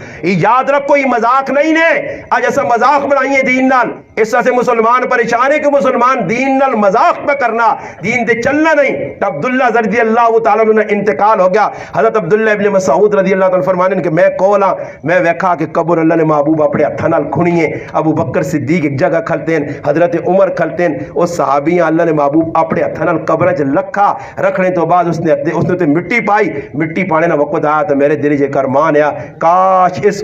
A: یاد رکھو یہ مذاق نہیں نے آج ایسا مذاق بنائیے دین نال اس سے مسلمان پریشان ہے کہ مسلمان دین نال مذاق پہ کرنا دین تے چلنا نہیں تو عبداللہ رضی اللہ تعالیٰ نے انتقال ہو گیا حضرت عبداللہ ابن مسعود رضی اللہ تعالیٰ فرمانے کہ میں کولا میں ویکھا کہ قبر اللہ نے محبوب اپنے ہتھاں نال کھنیے ابو بکر صدیق ایک جگہ کھلتے ہیں حضرت عمر کھلتے ہیں اس صحابیاں اللہ نے محبوب اپنے ہتھاں نال قبر وچ لکھا رکھنے تو بعد اس نے تے مٹی پائی مٹی پانے نہ وقت آیا تو میرے دل وچ کرمان آیا کاش اس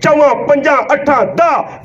A: 4 5 8 10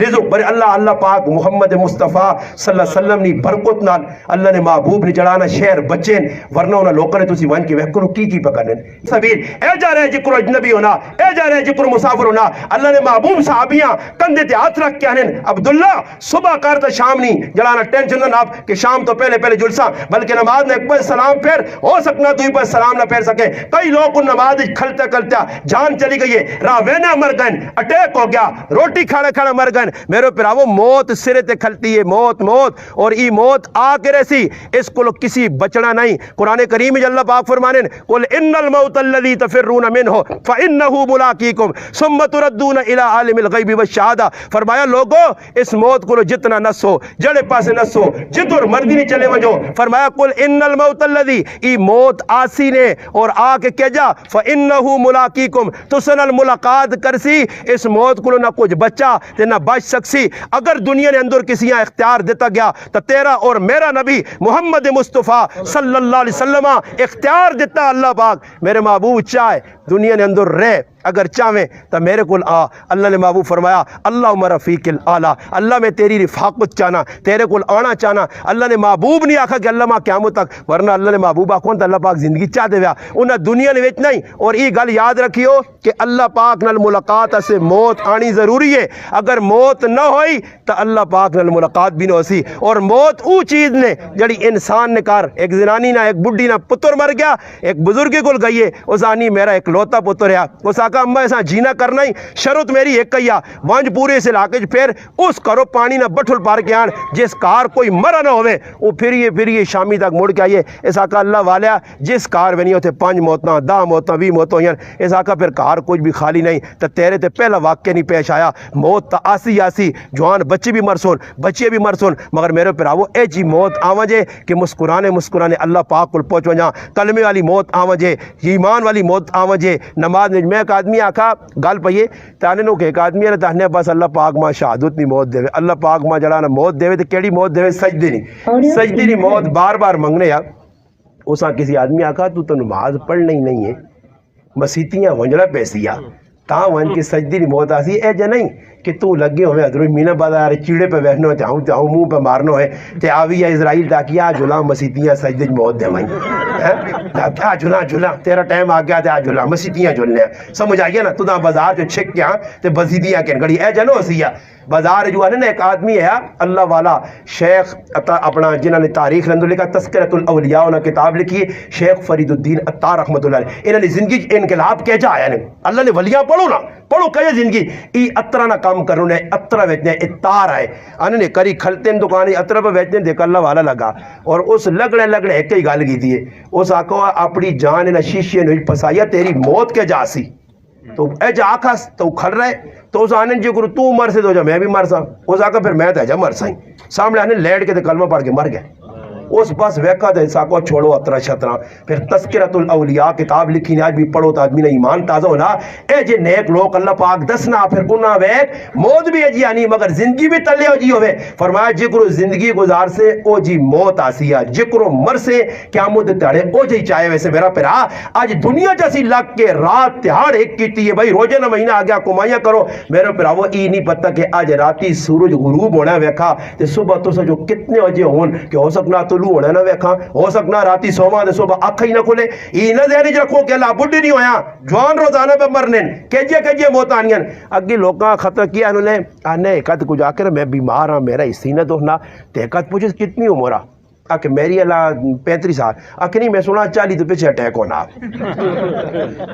A: رزق بڑے اللہ پاک محمد مصطفیٰ صلی اللہ علیہ وسلم نی برکت نال اللہ نے محبوب نے جڑانا شہر بچین ورنہ انہاں لوکاں نے تسی مان کے ویکھو کی پکڑن سبیل اے جا رہے جکرو اجنبی ہونا اے جا رہے جکرو مسافر ہونا اللہ نے محبوب صحابیاں کندھے تے ہاتھ رکھ کے آنن عبداللہ صبح کرتا شام نہیں جڑانا ٹینشن نہ آپ کہ شام تو پہلے جلسہ بلکہ نماز نے ایک پر سلام پھر ہو سکنا تو ہی پر سلام نہ پھر سکے کئی لوگ ان نماز کھلتا جان چلی گئی ہے راہ وینا مر گئن اٹیک ہو گیا روٹی کھانا مر گئن میرے پراو موت سرے تے کھلتی ہے موت اور ای موت آ کے رسی اس کو کسی بچنا نہیں قرآن کریم میں اللہ پاک فرمانن قل ان الموت الذی تفرون منہ فانہ ملاقیکم ثم تردون الی عالم الغیب والشہادہ فرمایا لوگو اس موت کو جتنا نسو جڑے پاسے نسو جدر مردی نہیں چلے وجو فرمایا قل ان الموت الذی ای موت آسی نے اور آ کے کہہ جا فانہ ملاقیکم تو سنل ملاقات کرسی اس موت کو نہ کچھ بچا تے نہ بچ سکسی اگر دنیا نے اندر کسی اختیار دیتا گیا تو تیرا اور میرا نبی محمد مصطفیٰ صلی اللہ علیہ وسلم اختیار دیتا اللہ پاک میرے محبوب چاہے دنیا نے اندر رہ اگر چاہیں تو میرے کل آ اللہ نے محبوب فرمایا اللہم رفیق الاعلیٰ اللہ میں تیری رفاقت چاہنا تیرے کل آنا چاہنا اللہ نے محبوب نہیں آکھا کہ اللہ ماں قیامت تک ورنہ اللہ نے محبوب آکھون تو اللہ پاک زندگی چاہ دے ویا انہیں دنیا نے ویچ نہیں اور یہ گل یاد رکھیو کہ اللہ پاک نال ملاقات سے موت آنی ضروری ہے اگر موت نہ ہوئی تو اللہ پاک نال ملاقات بھی نہ ہو سی اور موت او چیز نے جڑی انسان نے کار ایک زنانی نہ ایک بڈی نہ پتر مر گیا ایک بزرگی کل گئی ہے اس آنی میرا ایک لوتا پتر ہے اس آقا اممہ ایسا جینا کرنا ہی شرط میری ایک کیا وانج پورے سے علاقے پھر اس کرو پانی نہ بٹھل پار کے آن جس کار کوئی مرا نہ ہوئے وہ پھر یہ شامی تک مڑ کے آئیے اس آقا اللہ والیا جس کار بنی ہوتے 5 موتاں 10 موتاں 20 موتوں اس آقا پھر کار کچھ بھی خالی نہیں تو تیرے تے پہلا واقعہ نہیں پیش آیا موت تا آسی جوان بچے بھی مرسون بچے بھی مرسون مگر میرے پر آو اے جی موت آواں جے کہ مسکرانے اللہ پاک کل پہنچ وجاں کلمے والی موت آواں جے ایمان والی موت آواں جے نماز میں ایک آدمی آکھا گل پئیے تانے نو کہ ایک آدمی ہے تانے بس اللہ پاک ماں شہادت نہیں موت دے اللہ پاک ماں جڑا نا موت دے تے کیڑی موت دے سجدے نہیں موت بار منگنے یا اساں کسی آدمی آکھا تو نماز پڑھنا ہی نہیں ہے مسیتیاں ونجڑا پیسیا تاں ون کے سجدی نہیں موت آسی اے جا نہیں کہ تو لگے ہوئے ادھر مینا بازار چیڑے پہ بیٹھنا ہو چاہوں منہ پہ مارنا ہے تے آوی یا اسرائیل تاکہ آ جھلا مسیتیاں سجدے موت دے مائیں آ جھلا تیرا ٹائم آ گیا تے آ جھلا مسیتیاں جھلنے سمجھ آئیے نا تو دا بازار جو چھک کے تے بزیدیاں کہن گڑی اے جنو اسیا بازار جو ہے نا ایک آدمی ہے اللہ والا شیخ اپنا جنہوں نے تاریخ رندو لکھا تذکرۃ الاولیاء انہوں نے کتاب لکھی شیخ فرید الدین عطار رحمۃ اللہ علیہ انہوں نے زندگی انقلاب کیا جا آیا اللہ نے ولیاں پڑھو کہے زندگی ای اترا نہ کام کرو نے اترا بیچنے اتار آئے انہوں نے کری کھلتے دکانے اترا پہ بیچنے دیکھ اللہ والا لگا اور اس لگڑے ایک ہی گال کی دیئے اس آقا اپنی جان نہ شیشے نے پسایا تیری موت کے جا سی تو اے جا آکھا تو کھل رہے تو اس آنے جو کرو تو مر سے تو جا میں بھی مر سا اس آقا پھر میں تے جا مر سائیں سامنے آنے لیٹ کے تے کلمہ پڑھ کے مر گئے اس پاس ویکا تے ساکو چھوڑو اترا شترا پھر تذکرۃ الاولیاء کتاب لکھی نے آج بھی پڑھو تو آدمی نے ایمان تازہ ہونا اے جے نیک لوگ اللہ پاک دسنا پھر انہاں ویک موت بھی اجی آنی مگر زندگی بھی تلے ہو جی ہوئے فرمایا جکرو زندگی گزار سے او جی موت آسیا جکرو مر سے قیامت تڑے او جی چاہے ویسے میرا پھر آج دنیا جیسی لگ کے رات تہاڑ ایک کیتی ہے بھائی روزے نہ مہینہ آ گیا کمائیاں کرو میرے پھر وہ ای نہیں پتہ کہ آج راتی سورج غروب ہونا ویکھا تے صبح تو سے جو کتنے وجہ ہون کہ ہو سکنا طلوع ہونا نہ ویکھا ہو سکنا راتی سوما دے صبح آنکھ ہی نہ کھلے ای نہ ذہنی رکھو کہ اللہ بڈھی نہیں ہویا جوان روزانہ پہ مرنے کیجے موت آنیاں اگی لوگاں خطر کیا انہوں نے آنے ایکت کچھ آکر میں بیمار ہاں میرا اسی نہ دوہنا تیکت پوچھے کتنی عمرہ کہ میری اللہ 35 سال نہیں میں سنا 40 تو پیچھے اٹیک ہونا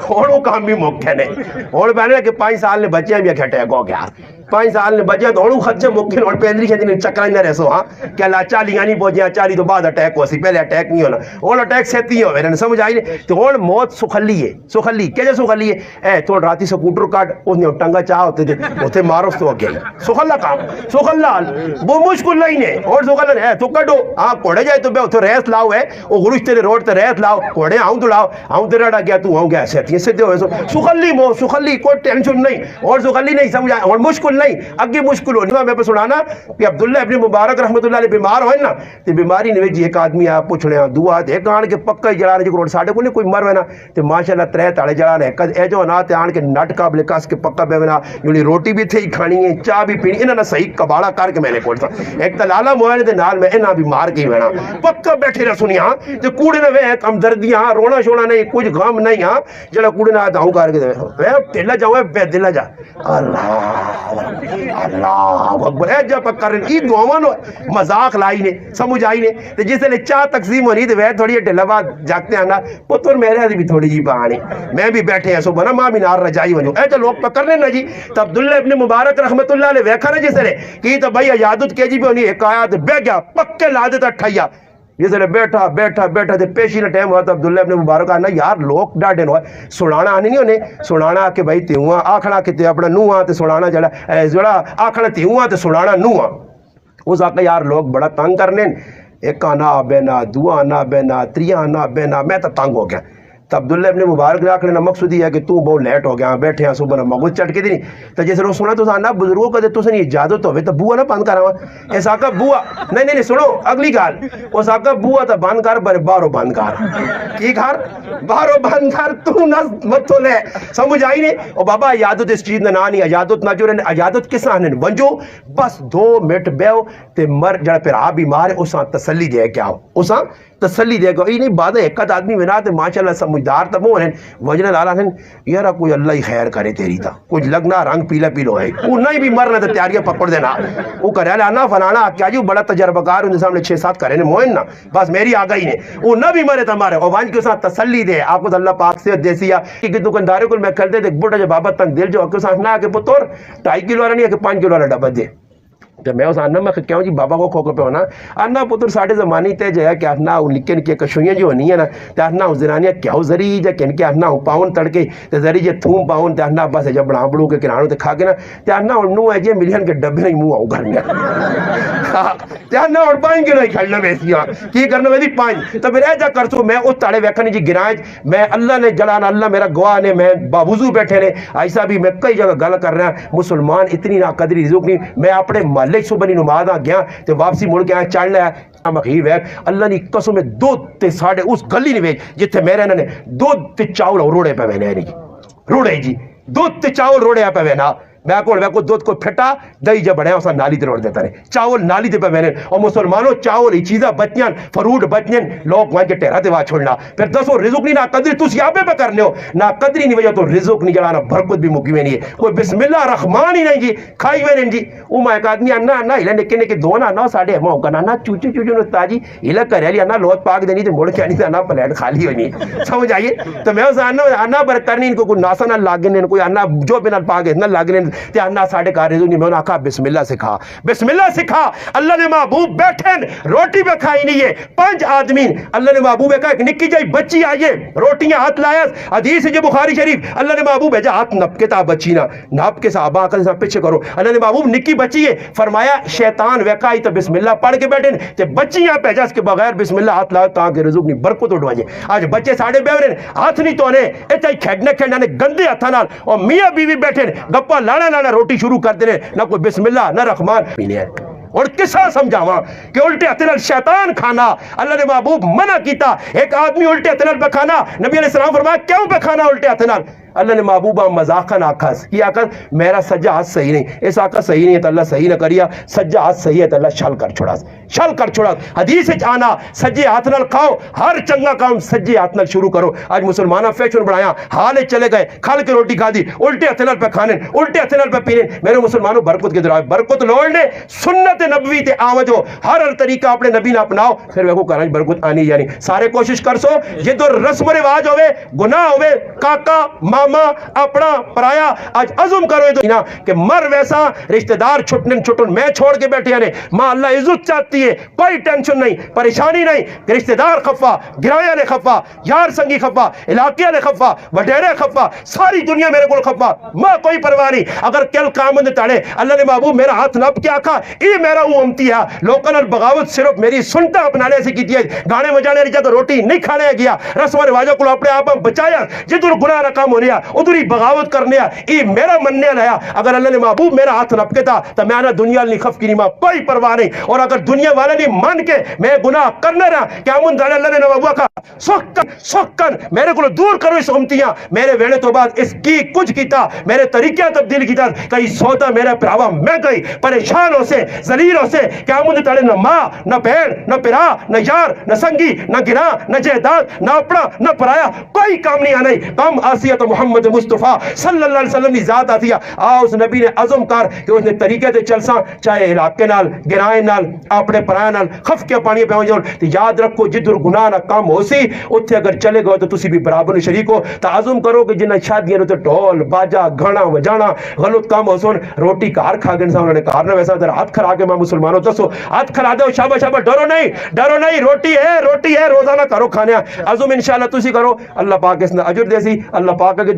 A: اور کام بھی موقع نہیں اور پہلے کہ 5 سال نے بچے بھی اٹیک ہو گیا 5 سال نے بچے تو اور خدشے موقع اور 35 چکرہ نہ رہ سو ہاں کہ اللہ 40 نہیں پہنچے 40 تو بعد اٹیک ہو سی پہلے اٹیک نہیں ہونا اور اٹیک سیتی ہو میرے نے سمجھ آئی نہیں تو اور موت سخلی ہے سخلی کیا سخلی ہے اے تو راتی سکوٹر کاٹ اس نے ٹنگا چاہ ہوتے تھے ہوتے مارو تو گئی سخلا کام سخلا وہ مشکل نہیں ہے اور سخلا ہے تو کٹو ہاں کوڑے جائے تو بے اتھے ریس لاؤ ہے وہ گروش تیرے روڈ تے ریس لاؤ کوڑے آؤں تو لاؤ آؤں تیرے ڈا گیا تو آؤں گیا سیتی سیدھے ہوئے سخلی کوئی ٹینشن نہیں اور سخلی نہیں سمجھا اور مشکل نہیں اگے مشکل ہونی میں پہ سنانا کہ عبداللہ ابن مبارک رحمت اللہ علیہ بیمار ہوئے نا تے بیماری نے جی ایک آدمی آپ پوچھنے دعا تے ایک آن کے پکا ہی جلانے جو کروڑ ساڑھے کو نہیں کوئی مر ہونا تے ماشاءاللہ ترے تاڑے جلانے اے جو نا تے آن کے نٹ قابل کس کے پکا بے ونا یعنی روٹی بھی تھی کھانی ہے چاہ بھی پینی انہاں نے صحیح کباڑا کر کے میں نے کھولتا ایک تلالا موائنے دے نال میں انہاں بھی مار کے وینا پکا بیٹھے رہ سنی ہاں تے کوڑے نے وے کم دردی ہاں رونا شونا نہیں کچھ غم نہیں ہاں جڑا کوڑے نے داؤں کر کے وے دل جاؤ بے دل جا اللہ اکبر اے جا پکا رہن ای دعوان مذاق لائی نے سمجھ آئی نے تے جس نے چاہ تقسیم ہونی تے وے تھوڑی ڈھلا بات جاگتے ہیں نا پتر میرے بھی تھوڑی جی بہانی میں بھی بیٹھے ہیں صبح نا ماں بھی نار رجائی ونجو اے جو لوگ پکڑنے نا جی تو عبداللہ ابن مبارک رحمت اللہ علیہ ویکھا نا جس نے کی تو بھائی عیادت کے جی بھی ہونی ایک آیات بے گیا پکے لادے تا ٹھایا جس نے بیٹھا بیٹھا بیٹھا تے پیشی نہ ٹائم ہوا تو عبداللہ ابن مبارک آنا یار لوگ ڈاڑے نو سنانا آنے نہیں ہونے سنانا کہ بھائی تیوہاں آکھنا کہ تے اپنا نوہاں تے سنانا جڑا آکھنا تیوہاں تے سنانا نوہاں اس آکھا یار لوگ بڑا تنگ کرنے ایک آنا بینا دو آنا بینا تری آنا بینا میں تو تنگ ہو گیا تو عبداللہ ابن مبارک نے آکھنے مقصود یہ ہے کہ تو بہت لیٹ ہو گیا بیٹھے ہیں صبح مغز چٹ کے دی نہیں تو جیسے لوگ سنا تو آنا بزرگوں کا دے تو سنی اجازت ہوئے تو بوہ نہ بند کر رہا ہوں ایسا کا بوہ نہیں سنو اگلی گال اس آکا بوہ تا بند کر بارو بند کر کی کر بارو بند کر تو نہ متو لے سمجھ آئی نہیں اور بابا اجازت اس چیز نہ نانی اجازت نہ جو رہنے اجازت کس آنے ونجو بس 2 منٹ بیو تے مر جڑا پھر آپ بیمار ہے اساں تسلی دے کیا ہو اساں تسلی دے گا یہ نہیں بات ہے ایک آدمی بنا تے ماشاءاللہ سمجھدار تب ہو رہے وجنہ لالا ہیں یارا کوئی اللہ ہی خیر کرے تیری تا کچھ لگنا رنگ پیلا پیلو ہے وہ نہیں بھی مرنا تو تیاریاں پکڑ دینا وہ کرے لانا فلانا کیا جو بڑا تجربہ کار ان سامنے 6-7 کرے موین نا بس میری آگاہی نے وہ نہ بھی مرے تمہارے اور وانج کے ساتھ تسلی دے آپ کو اللہ پاک سے دیسیا کہ دکاندارے کو میں کر دے ایک بڑا جو بابا تنگ دل جو کے ساتھ نہ کہ پتر 2.5 کلو والا نہیں ہے کہ 5 کلو والا ڈبا دے تو میں اس آنا میں کہوں جی بابا کو کھوکو پہ ہونا آنا پتر ساڑھے زمانی تے جو ہے کہ آنا نکے نکے کشویاں جو ہونی ہے نا تے آنا زنانیاں کیا ہو ذری جا کہن کے آنا پاؤن تڑکے تے ذری جے تھوم پاؤن تے آنا بس جب بڑھا بڑھو کے کنانوں تے کھا کے نا تے آنا انہوں ہے جے ملین کے ڈبے نہیں مو آؤ گھر میں تے آنا اور 5 کلو ہی کھڑنا ویسی ہاں کی کرنا ویسی 5 تو پھر ایجا کرسو میں اس تاڑے ویکھنی جی گرائج میں اللہ نے جلانا اللہ میرا گواہ نے میں باوضو بیٹھے نے ایسا بھی میں کئی جگہ گل کر رہا ہوں مسلمان اتنی نا قدری رزق نہیں میں اپنے محلے صبح نہیں نماز گیا تے واپسی مڑ کے آیا چڑھ لیا مخیر ویک اللہ نے قسم میں 2 تے 7.5 اس گلی نہیں ویج جتے میرے انہوں نے 2 تے چاول روڑے پہ وینے نہیں روڑے جی 2 تے چاول روڑے پہ وینا میں کو دودھ کو پھٹا دہی جب بڑھیا اسا نالی تے روڑ دیتا رہے چاول نالی تے پہ وینے اور مسلمانوں چاول ہی چیزاں بچیاں فروٹ بچیاں لوگ وہاں کے ٹہرا تے وہاں چھوڑنا پھر دسو رزق نہیں نا قدری تو سیابے پہ کرنے ہو نا قدری نہیں وجہ تو رزق نہیں جڑانا برکت بھی مکی میں نہیں ہے کوئی بسم اللہ الرحمن ہی نہیں جی کھائی وینے جی میں ایک آدمی انا ہلا نکے نکے دون آنا ساڑھے ہمیں ہوگا نا چوچو چوچو نستا جی ہلا کرے لی انا لوت پاک دینی تے مڑ کے آنی تے انا پلیٹ خالی ہونی سمجھ آئیے تو میں اسے انا پر کرنی ان کو کوئی ناسا نہ لاگنے کوئی انا جو بنا پاک ہے نہ لاگنے تے انا ساڑھے رزق نہیں میں انہوں نے کہا بسم اللہ سکھا بسم اللہ سکھا اللہ نے محبوب بیٹھن روٹی پہ کھائی نہیں ہے 5 آدمین اللہ نے محبوب کہا ایک نکی جائی بچی آئیے روٹیاں ہاتھ لایا حدیث جو بخاری شریف اللہ نے محبوب ہے جا ہاتھ نپ کے تا بچی نا نپ کے صحابہ آقا سے پیچھے کرو اللہ نے محبوب نکی بچی ہے فرمایا شیطان ویکائی تو بسم اللہ پڑھ کے بیٹھیں تے بچیاں پہ جا اس کے بغیر بسم اللہ ہاتھ لاؤ تاکہ رزق نہیں برکت اٹھوائیں آج بچے ساڑھے بیورن ہاتھ نہیں تونے ایچائی کھیڑنے کھیڑنے گندے ہاتھا نال اور میاں بیوی بیٹھیں گپا لانا روٹی شروع کر دینے نہ کوئی بسم اللہ نہ رحمان پینے اور کسا سمجھاواں کہ الٹے ہتھنال شیطان کھانا اللہ نے محبوب منع کیتا ایک آدمی الٹے ہتھنال پہ کھانا نبی علیہ السلام فرمایا کیوں پہ کھانا الٹے ہتھنال اللہ نے محبوبہ مذاقن آکھاس کی آکھاس میرا سجا ہاتھ صحیح نہیں اس آکھا صحیح نہیں ہے تو اللہ صحیح نہ کریا سجا ہاتھ صحیح ہے تو اللہ شل کر چھوڑا حدیث آنا سجے ہاتھ نال کھاؤ ہر چنگا کام سجے ہاتھ نال شروع کرو آج مسلمانہ فیشن بڑھایا حالے چلے گئے کھال کے روٹی کھا دی الٹے ہاتھ نال پہ کھانے الٹے ہاتھ نال پہ پینے میرے مسلمانوں برکت کے دراؤ برکت لوڑنے سنت نبوی تے آوجو ہر طریقہ اپنے نبی نہ اپناؤ پھر وہ کرانج برکت آنی یعنی سارے کوشش کر سو یہ تو رسم و رواج ہوئے گناہ ہوئے کاکا ماما اپنا پرایا آج عزم کرو کہ مر ویسا رشتہ دار چھٹن میں چھوڑ کے بیٹھے ہیں ماں اللہ عزت چاہتی ہوتی ہے کوئی ٹینشن نہیں پریشانی نہیں رشتہ دار خفا گرایا نے خفا یار سنگی خفا علاقے نے خفا وڈیرے خفا ساری دنیا میرے کو خفا میں کوئی پرواہ نہیں اگر کل قامت تڑے اللہ نے محبوب میرا ہاتھ نپ کے آکھا ای میرا وہ امتی ہے لوکن البغاوت صرف میری سنتا اپنانے سے کی دیا گانے بجانے کی جگہ روٹی نہیں کھانے گیا رسم و رواجوں کو اپنے آپ بچایا جدھر گناہ رقم ہونے ادھر ہی بغاوت کرنے ای میرا مننے لایا اگر اللہ نے محبوب میرا ہاتھ نپ کے تھا تو میں آنا دنیا نہیں خف کی نہیں کوئی پرواہ نہیں اور اگر دنیا والے نہیں مان کے میں گناہ کرنا رہا کیا من دانے اللہ نے محبوب کا سکن میرے کو دور کرو اس امتیاں میرے ویڑے تو بعد اس کی کچھ کیتا میرے طریقے تبدیل کیتا کئی سودا میرا پراوا میں گئی پریشان ہو سے ذلیل ہو سے کیا من تڑے نہ ماں نہ بہن نہ پرا نہ یار نہ سنگی نہ گنا نہ جائیداد نہ اپنا نہ پرایا کوئی کام نہیں آنے کم آسیت محمد مصطفیٰ صلی اللہ علیہ وسلم کی ذات آتی ہے اس نبی نے عزم کر کہ اس نے طریقے سے چلساں چاہے علاقے نال گرائے نال اپنے پرایا نال خف کے پانی پہ ہو تو یاد رکھو جدھر گناہ نہ کام ہو سی اتھے اگر چلے گئے تو تسی بھی برابر شریک ہو تو عزم کرو کہ جنہیں شادیاں تو ڈھول باجا گھانا وجانا غلط کام ہو سن روٹی کار کھا گئے انہوں نے کار نہ ویسا در ہاتھ کھلا کے میں مسلمانوں دسو ہاتھ کھلا دو شابہ شابہ ڈرو نہیں روٹی ہے روزانہ کرو کھانے عزم انشاءاللہ تسی کرو اللہ پاک اس نے اجر دے سی اللہ پاک کے دعا